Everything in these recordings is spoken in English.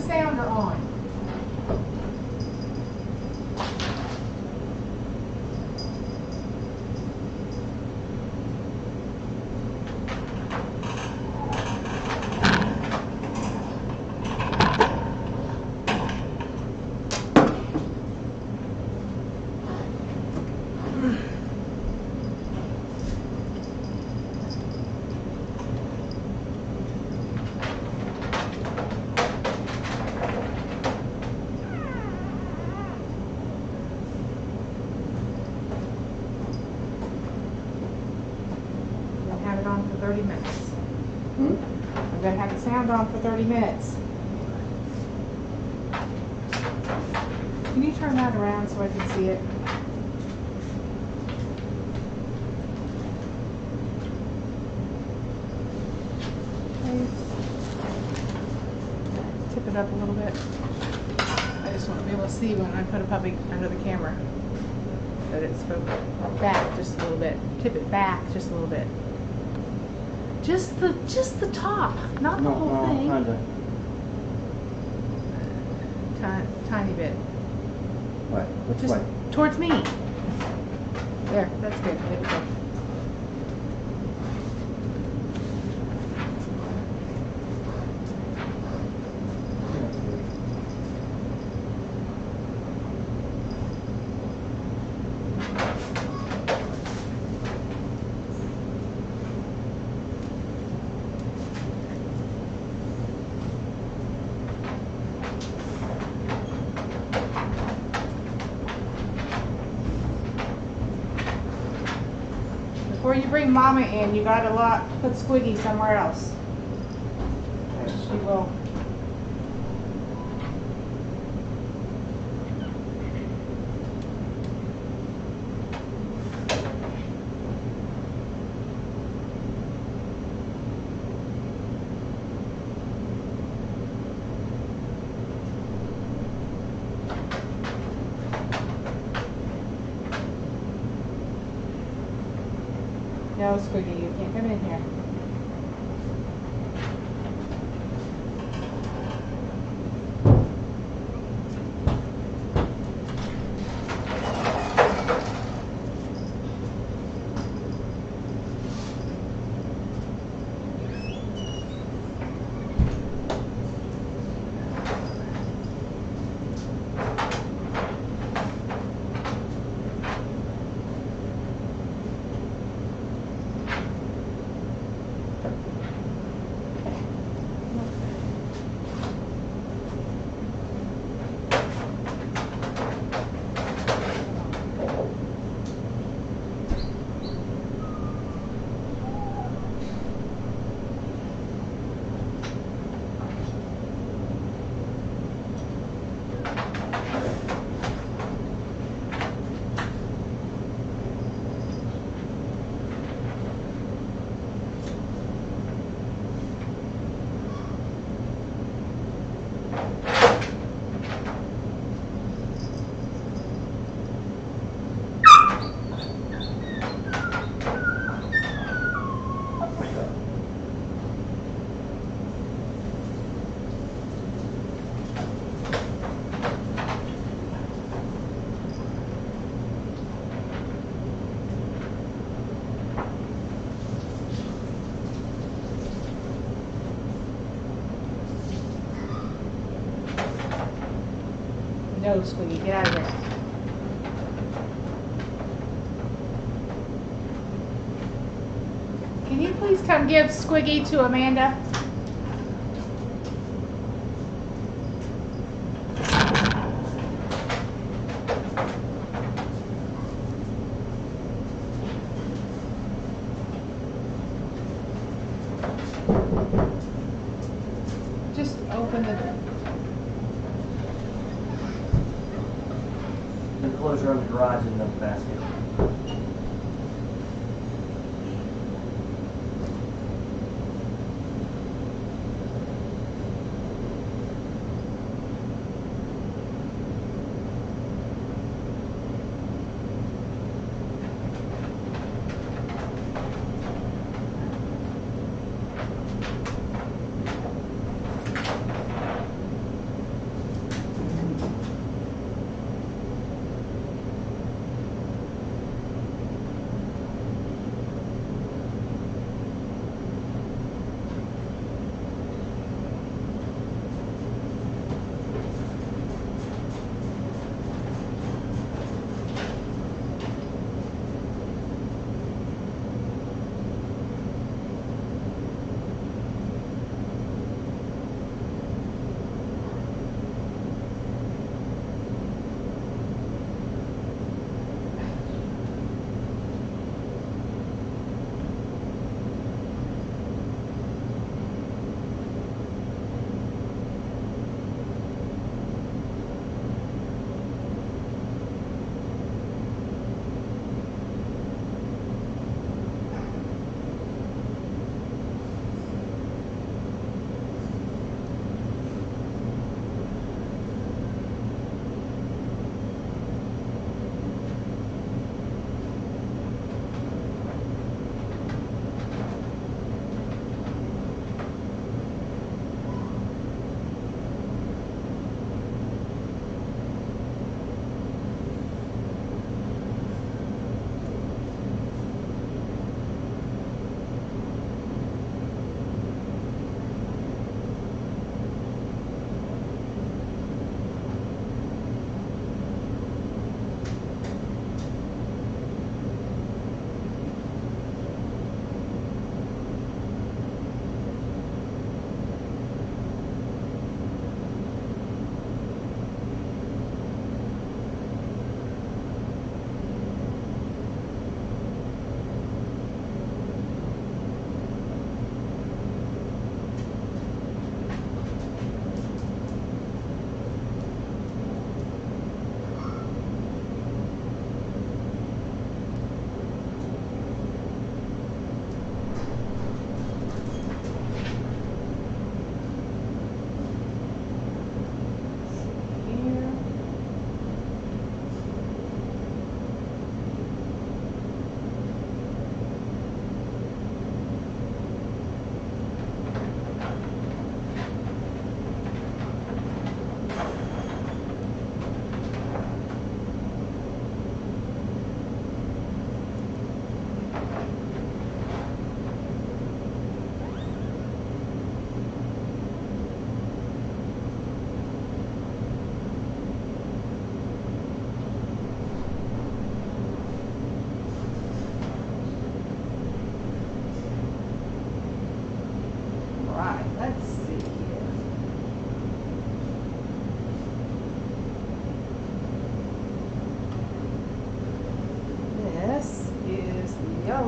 sound are on. Have it on for 30 minutes. I'm going to have the sound on for 30 minutes. Can you turn that around so I can see it? Please. Tip it up a little bit. I just want to be able to see when I put a puppy under the camera that it's back just a little bit. Tip it back just a little bit. Just the top, not the whole thing. Tiny bit. What? Which Just way? towards me. There, that's good. There we go. Before you bring Mama in, you gotta put Squiggy somewhere else. She will. No, Squiggy, you can't come in here. No, Squiggy, get out of here. Can you please come give Squiggy to Amanda? Just open the door. Enclosure on the garage in the basket.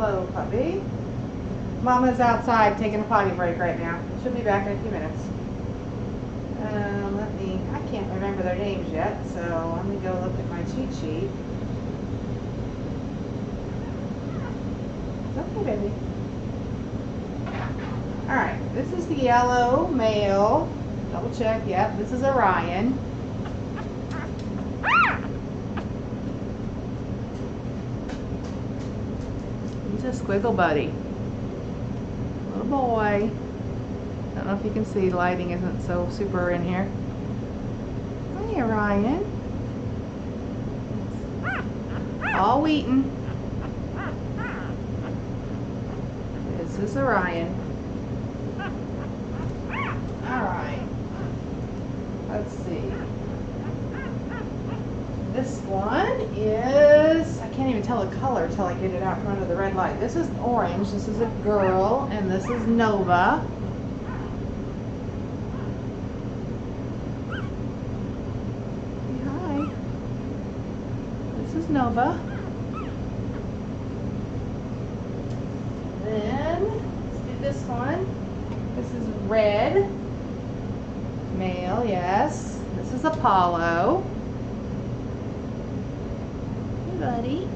Hello, puppy. Mama's outside taking a potty break right now. She'll be back in a few minutes. I can't remember their names yet, so let me go look at my cheat sheet. Okay, baby. Alright, this is the yellow male. Double check, yep, this is Orion. He's a squiggle buddy. Little boy. Don't know if you can see, the lighting isn't so super in here. Hi, Orion. All Wheaten. This is Orion. Alright. Let's see. This one is, I can't even tell the color until I get it out from under the red light. This is orange, this is a girl, and this is Nova. Say hi. This is Nova. Then, let's do this one. This is red. Male, yes. This is Apollo. Hey, buddy.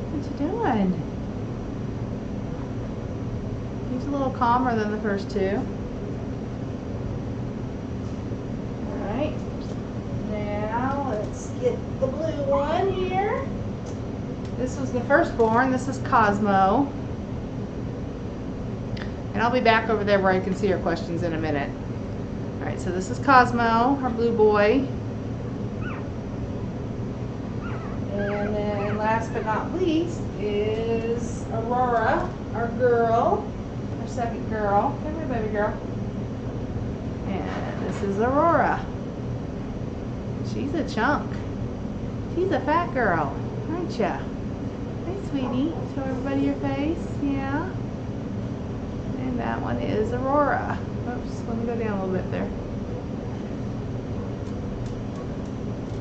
What you doing? He's a little calmer than the first two. Alright. Now, let's get the blue one here. This was the firstborn. This is Cosmo. And I'll be back over there where I can see your questions in a minute. Alright, so this is Cosmo, our blue boy. And then last but not least is Aurora, our girl, our second girl. Come here, baby girl. And this is Aurora. She's a chunk. She's a fat girl, aren't ya? Hey, sweetie. Show everybody your face. Yeah. And that one is Aurora. Oops, let me go down a little bit there.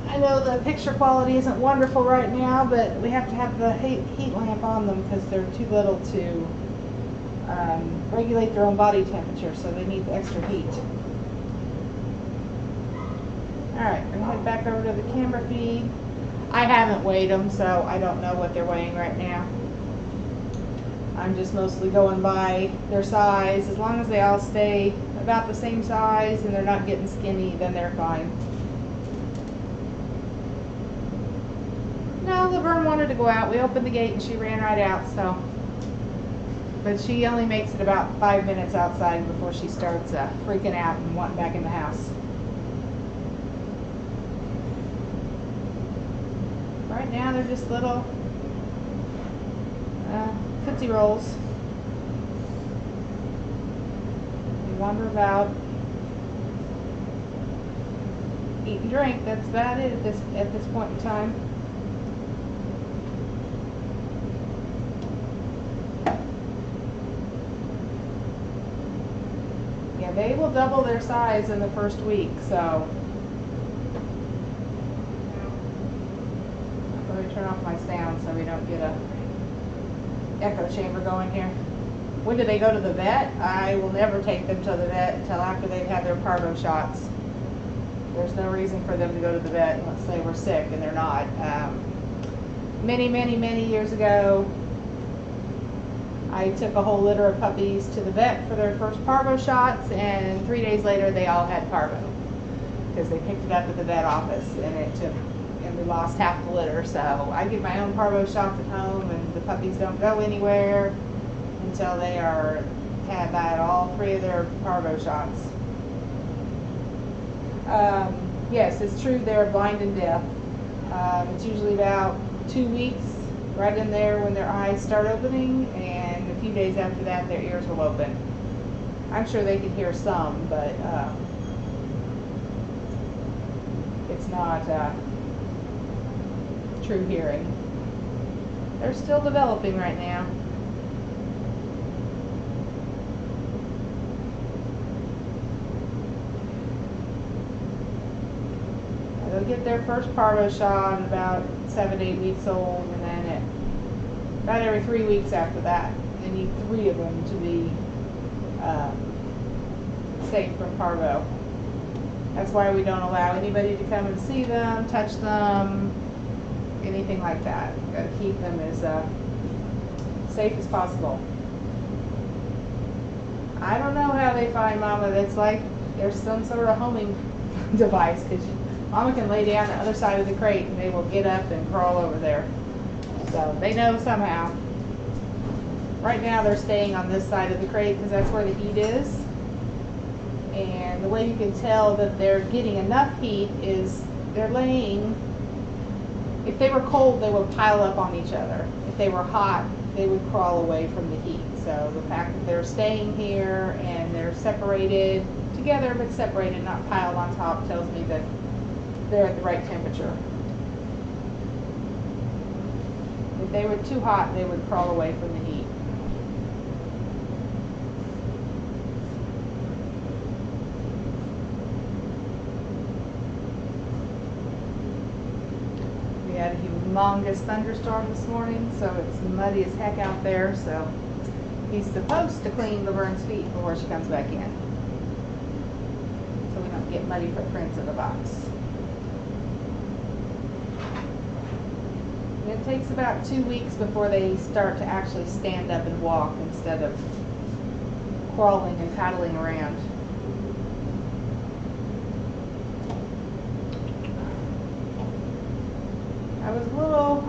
I know the picture quality isn't wonderful right now, but we have to have the heat lamp on them because they're too little to regulate their own body temperature, so they need the extra heat. Alright, we're going to head back over to the camera feed. I haven't weighed them, so I don't know what they're weighing right now. I'm just mostly going by their size. As long as they all stay about the same size and they're not getting skinny, then they're fine. No, Laverne wanted to go out. We opened the gate and she ran right out, so. But she only makes it about 5 minutes outside before she starts freaking out and wanting back in the house. Right now they're just little Tootsie Rolls. They wander about, eat and drink. That's about it at this point in time. Yeah, they will double their size in the first week, so. Let me turn off my sound so we don't get a echo chamber going here. When do they go to the vet? I will never take them to the vet until after they've had their parvo shots. There's no reason for them to go to the vet unless they were sick, and they're not. Many years ago, I took a whole litter of puppies to the vet for their first parvo shots, and 3 days later they all had parvo because they picked it up at the vet office, and we lost half the litter. So I give my own parvo shots at home, and the puppies don't go anywhere until they have had all 3 of their parvo shots. Yes, it's true they're blind and deaf. It's usually about 2 weeks, right in there when their eyes start opening, and a few days after that their ears will open. I'm sure they can hear some, but it's not true hearing. They're still developing right now. They'll get their first parvo shot at about 7 to 8 weeks old, and then about every 3 weeks after that. You need 3 of them to be safe from parvo. That's why we don't allow anybody to come and see them, touch them, anything like that. We've got to keep them as safe as possible. I don't know how they find Mama. That's like there's some sort of homing device, because Mama can lay down the other side of the crate and they will get up and crawl over there. So they know somehow. Right now they're staying on this side of the crate because that's where the heat is. And the way you can tell that they're getting enough heat is they're laying, if they were cold they would pile up on each other. If they were hot they would crawl away from the heat. So the fact that they're staying here and they're separated together but separated, not piled on top, tells me that they're at the right temperature. If they were too hot they would crawl away from the heat. We had a humongous thunderstorm this morning, so it's muddy as heck out there. So he's supposed to clean Laverne's feet before she comes back in, so we don't get muddy footprints in the box. And it takes about 2 weeks before they start to actually stand up and walk instead of crawling and paddling around. I was a little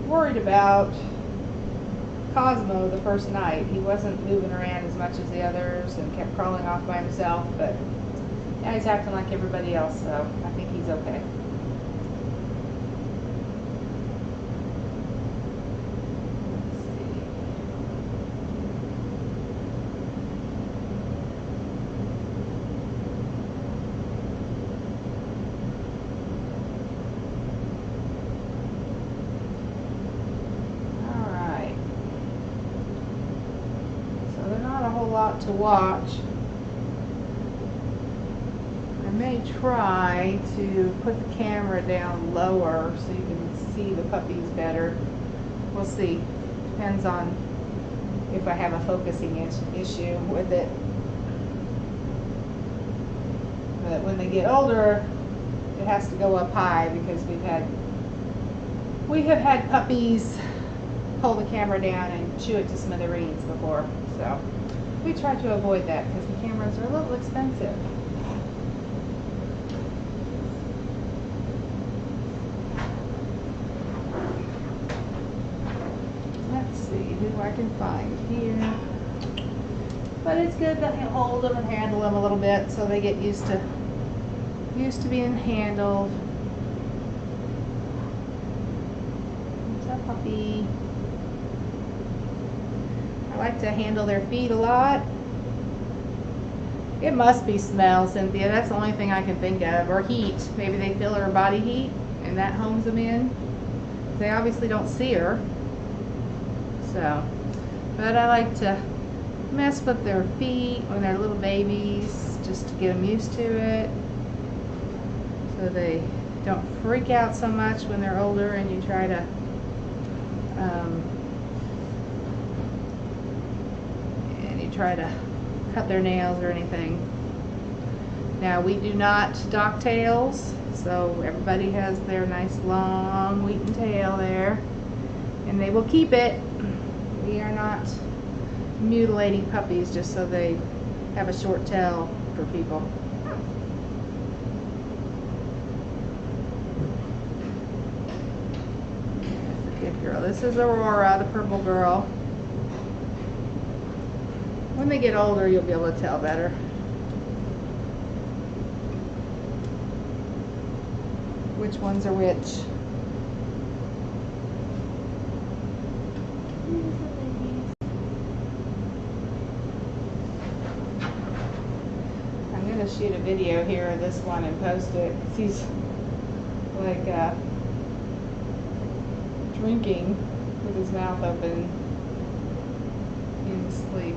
worried about Cosmo the first night. He wasn't moving around as much as the others and kept crawling off by himself, but now he's acting like everybody else, so I think he's okay. To watch. I may try to put the camera down lower so you can see the puppies better. We'll see. Depends on if I have a focusing issue with it. But when they get older, it has to go up high because we have had puppies pull the camera down and chew it to smithereens before. So we try to avoid that because the cameras are a little expensive. Let's see who I can find here. But it's good that he'll hold them and handle them a little bit so they get used to being handled. What's up, puppy? I like to handle their feet a lot. It must be smell, Cynthia. That's the only thing I can think of. Or heat. Maybe they feel her body heat and that homes them in. They obviously don't see her. So, but I like to mess with their feet when they're little babies just to get them used to it. So they don't freak out so much when they're older and you try to cut their nails or anything. Now we do not dock tails, so everybody has their nice long Wheaten tail there, and they will keep it. We are not mutilating puppies just so they have a short tail for people. Good girl. This is Aurora, the purple girl. When they get older, you'll be able to tell better. Which ones are which. I'm going to shoot a video here of this one and post it. He's like drinking with his mouth open in his sleep.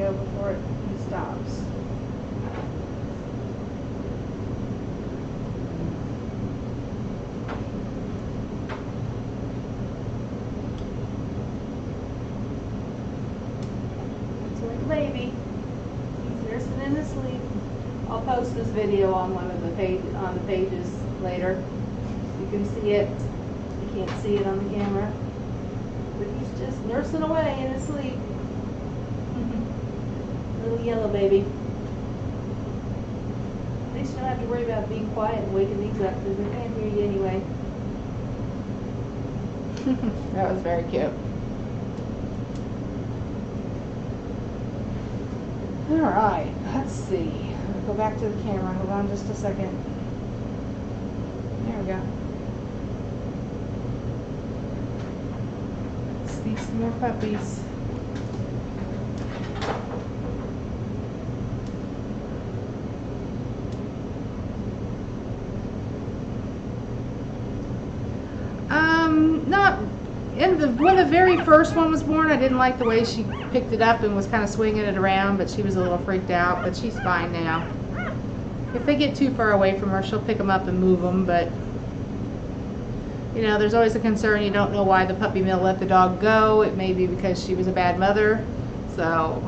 Before he stops. in his sleep. I'll post this video on one of the pages later. You can see it. You can't see it on the camera. But he's just nursing away in his sleep. Little yellow baby. At least you don't have to worry about being quiet and waking these up because they can't hear you anyway. That was very cute. Alright, let's see. I'll go back to the camera. Hold on just a second. There we go. Let's see some more puppies. When the very first one was born, I didn't like the way she picked it up and was kind of swinging it around, but she was a little freaked out, but she's fine now. If they get too far away from her, she'll pick them up and move them, but you know, there's always a concern. You don't know why the puppy mill let the dog go. It may be because she was a bad mother, so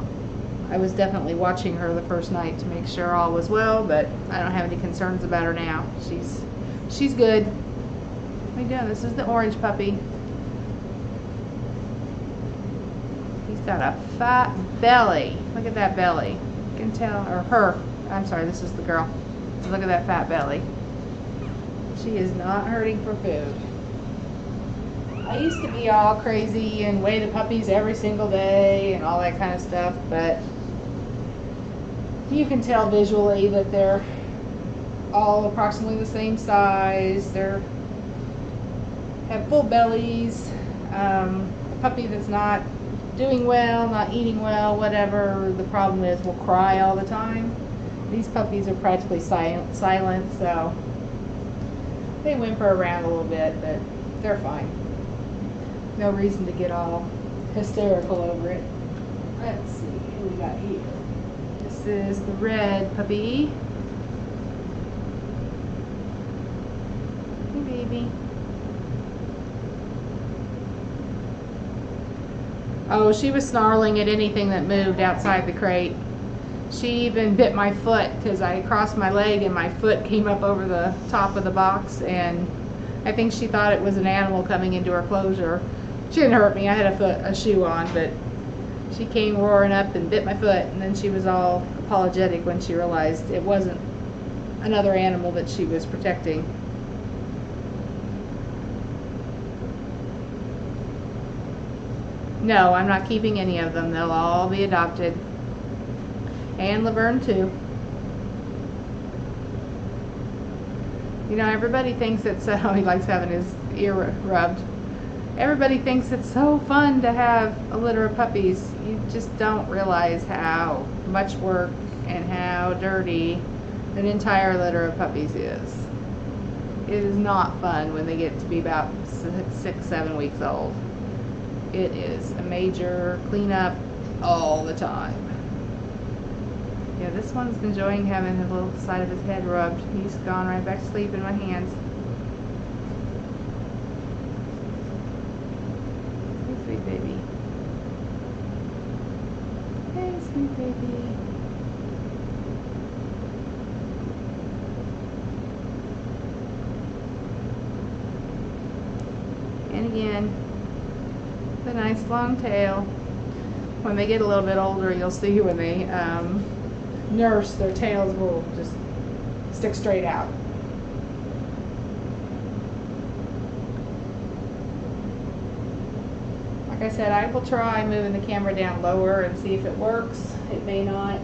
I was definitely watching her the first night to make sure all was well, but I don't have any concerns about her now. She's good. What are you doing? This is the orange puppy. He's got a fat belly. Look at that belly. You can tell, or her. I'm sorry, this is the girl. Look at that fat belly. She is not hurting for food. I used to be all crazy and weigh the puppies every single day and all that kind of stuff, but you can tell visually that they're all approximately the same size. They're have full bellies. A puppy that's not doing well, not eating well, whatever the problem is, will cry all the time. These puppies are practically silent, so they whimper around a little bit, but they're fine. No reason to get all hysterical over it. Let's see what we got here. This is the red puppy. Hey, baby. Oh, she was snarling at anything that moved outside the crate. She even bit my foot because I crossed my leg and my foot came up over the top of the box, and I think she thought it was an animal coming into her closure. She didn't hurt me. I had a shoe on, but she came roaring up and bit my foot, and then she was all apologetic when she realized it wasn't another animal that she was protecting. No, I'm not keeping any of them. They'll all be adopted. And Laverne too. You know, everybody thinks it's, he likes having his ear rubbed. Everybody thinks it's so fun to have a litter of puppies. You just don't realize how much work and how dirty an entire litter of puppies is. It is not fun when they get to be about 6, 7 weeks old. It is a major cleanup all the time. Yeah, this one's enjoying having the little side of his head rubbed. He's gone right back to sleep in my hands. Hey, sweet baby. Hey, sweet baby. And again, the nice long tail. When they get a little bit older, you'll see when they nurse, their tails will just stick straight out. Like I said, I will try moving the camera down lower and see if it works. It may not,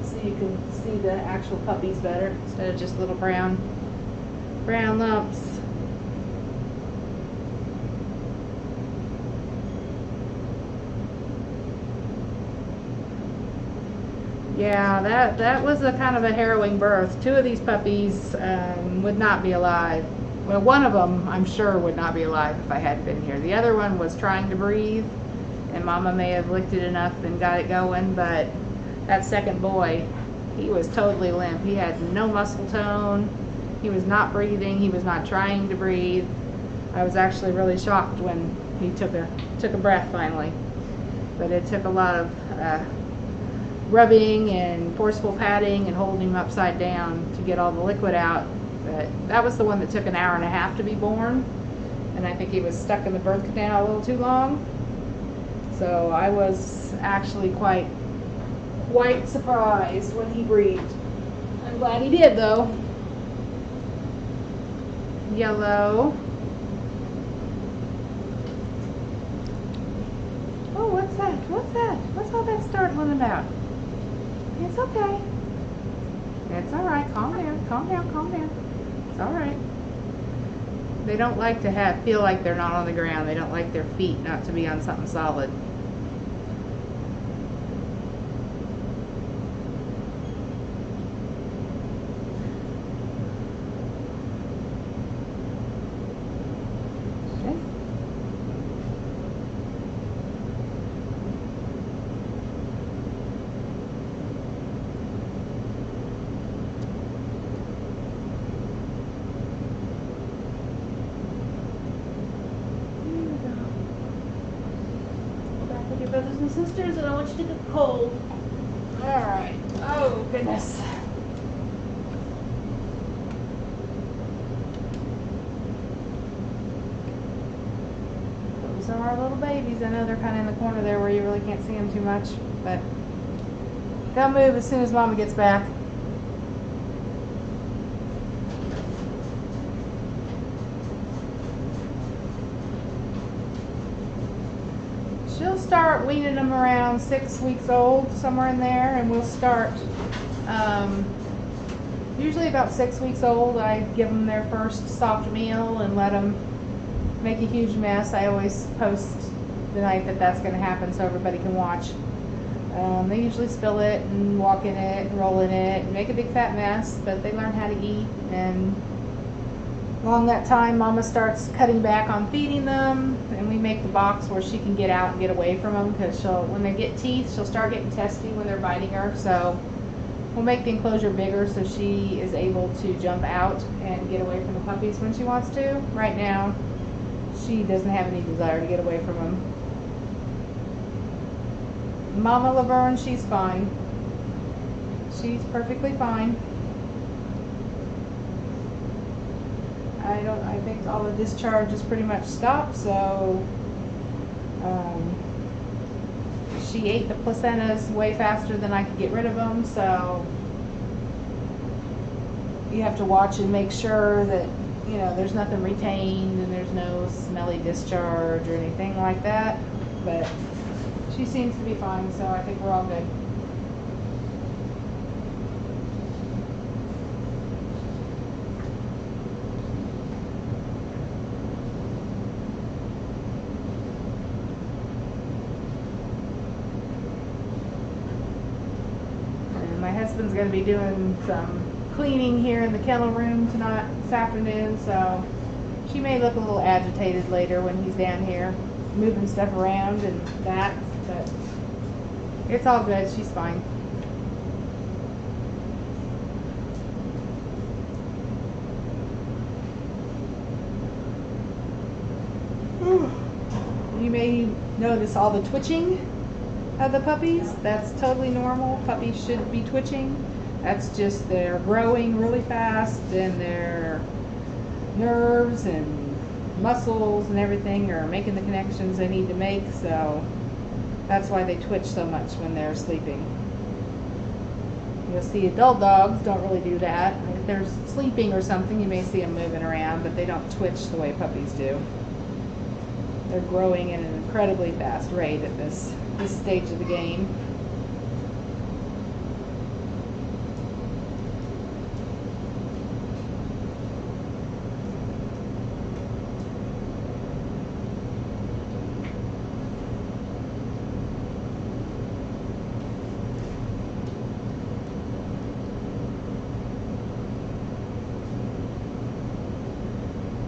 so you can see the actual puppies better instead of just little brown lumps. Yeah, that was a kind of a harrowing birth. 2 of these puppies would not be alive. Well, one of them, I'm sure, would not be alive if I hadn't been here. The other one was trying to breathe, and Mama may have licked it enough and got it going, but that second boy, he was totally limp. He had no muscle tone. He was not breathing. He was not trying to breathe. I was actually really shocked when he took a breath finally. But it took a lot of rubbing and forceful patting and holding him upside down to get all the liquid out. But that was the one that took an hour and a half to be born, and I think he was stuck in the birth canal a little too long. So I was actually quite surprised when he breathed. I'm glad he did, though. Yellow. Oh, what's that? What's that? What's all that startling about? It's okay. It's alright. Calm down. Calm down. Calm down. It's alright. They don't like to feel like they're not on the ground. They don't like their feet not to be on something solid. Your brothers and sisters, and I want you to get cold. Alright. Oh, goodness. Those are our little babies. I know they're kind of in the corner there where you really can't see them too much, but they'll move as soon as Mama gets back. She'll start weaning them around 6 weeks old, somewhere in there, and we'll start, usually about 6 weeks old, I give them their first soft meal and let them make a huge mess. I always post the night that that's going to happen so everybody can watch. They usually spill it and walk in it and roll in it and make a big fat mess, but they learn how to eat, and along that time Mama starts cutting back on feeding them, and we make the box where she can get out and get away from them, because when they get teeth, she'll start getting testy when they're biting her. So we'll make the enclosure bigger so she is able to jump out and get away from the puppies when she wants to. Right now she doesn't have any desire to get away from them. Mama Laverne, she's fine. She's perfectly fine. I think all the discharge is pretty much stopped, so she ate the placentas way faster than I could get rid of them, so you have to watch and make sure that, you know, there's nothing retained and there's no smelly discharge or anything like that, but she seems to be fine, so I think we're all good. My husband's going to be doing some cleaning here in the kennel room tonight, this afternoon, so she may look a little agitated later when he's down here moving stuff around and that, but it's all good. She's fine. You may notice all the twitching of the puppies. That's totally normal. Puppies should be twitching. That's just they're growing really fast, and their nerves and muscles and everything are making the connections they need to make, so that's why they twitch so much when they're sleeping. You'll see adult dogs don't really do that. If they're sleeping or something, you may see them moving around, but they don't twitch the way puppies do. They're growing at an incredibly fast rate at this stage of the game.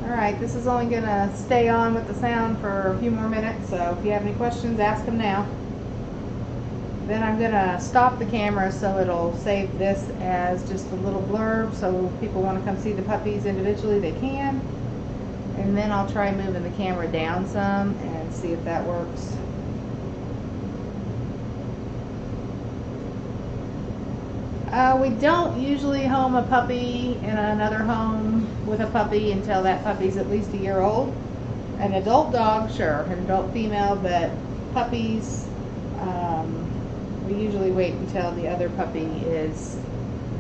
Alright, this is only going to stay on with the sound for a few more minutes, so if you have any questions, ask them now. Then I'm going to stop the camera so it'll save this as just a little blurb, so if people want to come see the puppies individually, they can. And then I'll try moving the camera down some and see if that works. We don't usually home a puppy in another home with a puppy until that puppy's at least a year old. An adult dog, sure, an adult female, but puppies, we usually wait until the other puppy is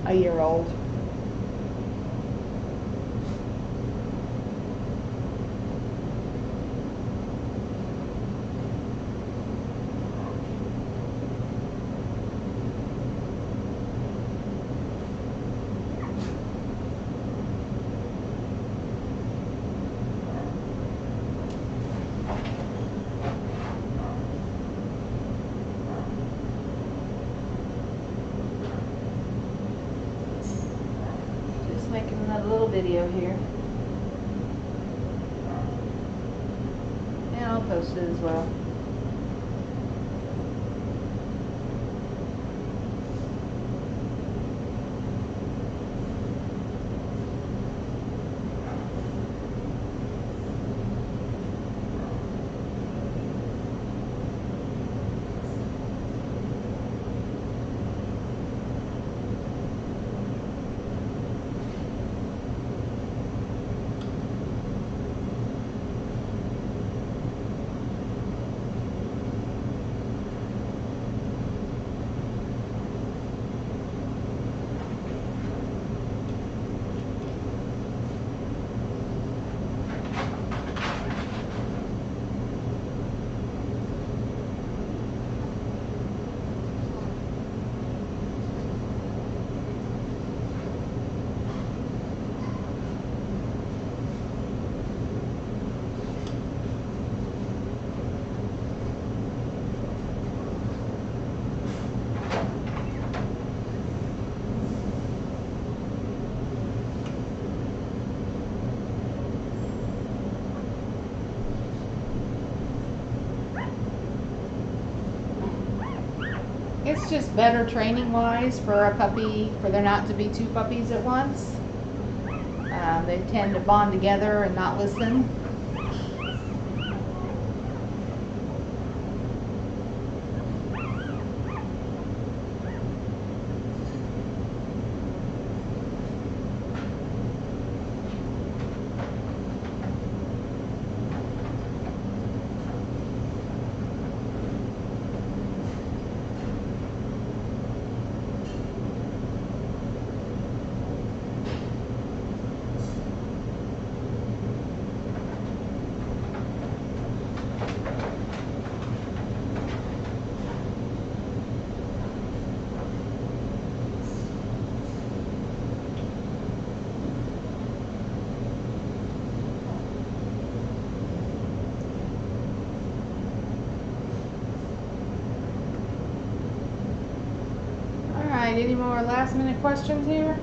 a year old. Making another little video here. And I'll post it as well. It's just better training wise for a puppy, for there not to be two puppies at once. They tend to bond together and not listen. Any more last minute questions here?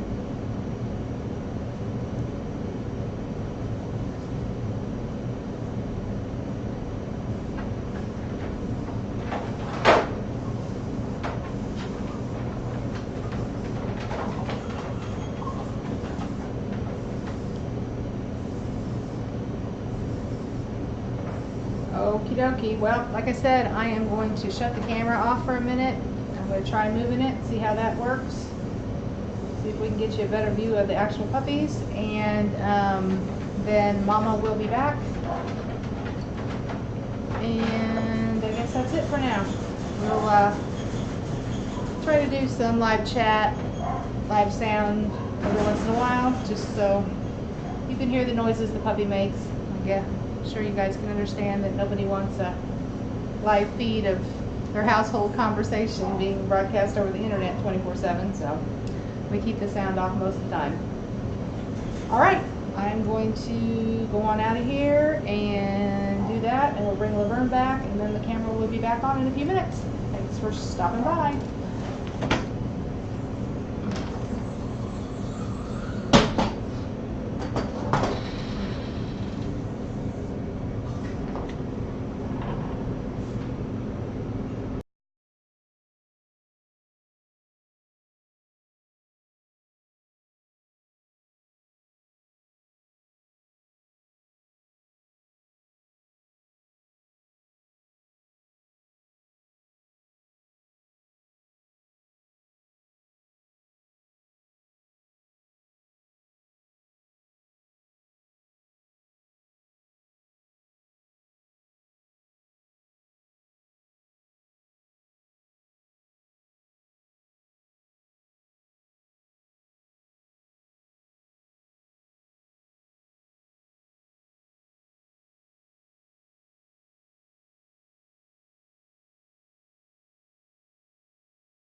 Okie dokie. Well, like I said, I am going to shut the camera off for a minute. I'm going to try moving it, see how that works. See if we can get you a better view of the actual puppies. And then Mama will be back. And I guess that's it for now. We'll try to do some live chat, live sound every once in a while, just so you can hear the noises the puppy makes. I'm sure you guys can understand that nobody wants a live feed of their household conversation being broadcast over the internet 24/7, so we keep the sound off most of the time. Alright, I'm going to go on out of here and do that, and we'll bring Laverne back, and then the camera will be back on in a few minutes. Thanks for stopping by.